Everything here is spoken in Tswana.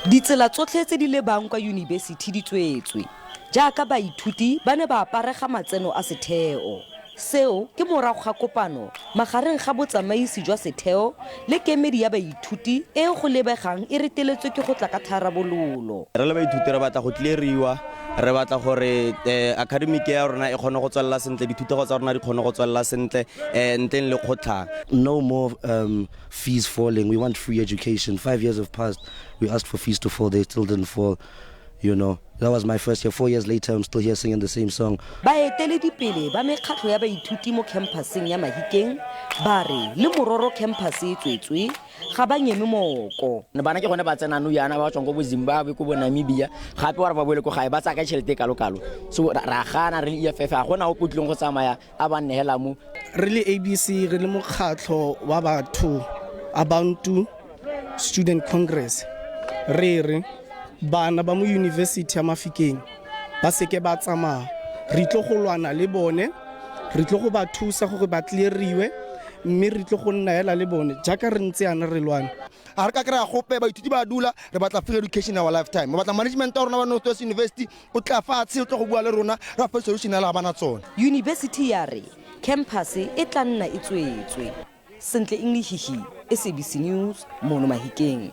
Ditsela tsotlhe tse di lebang kwa yunibesithi di tswetswe jaaka baithuti ba ne ba aparega matseno a setheo. Seo ke morago ga kopano magareng ga botsamaisi jwa setheo le kemedi ya baithuti e go lebegang e reteletswe ke go tla ka tharabololo. Re le baithuti re batla go tleriwa, re batla gore academic ya rona e kgone go tswella sentle, dithutego tsa rona di kgone go tswella sentle ntleng le kgotlang. No more fees falling. We want free education. 5 years have passed. We asked for fees to fall. They still didn't fall. You know, that was my first year. 4 years later, I'm still here singing the same song. Baeteledipele ba mekgatlho ya baithuti mo khempaseng ya Mahikeng ba re le mororo khempase e tswetswe ga ba nyeme moko. Bana ke gone ba tsena nou yana ba tswang go Zimbabwe go bo Namibia gape wa re ba boele go gae ba tsaka tšhelete kalo-kalo. So ra gana re le EFF a gona go putlong go tsamaya a ba nnehela mo. Re le SABC re le mokgatlho wa batho Abantu Student Congress. Re bana ba mo University ya Mahikeng ba seke ba tsamaya re tlo go lwana le bone, re tlo go ba thusa gore ba tleriwe mme re tlo go nnaela le bone jaaka re ntse ana re lwana. A re ka kry-a gope baithuti ba dula re batla free education in our lifetime. Re batla management ya rona ba North-West University o tla fatshe o tlo go bua le rona ra fa solution ya la bana tsona. University ya re khempase e tla nna e tswetswe. Sentle English, SABC News, Mahikeng.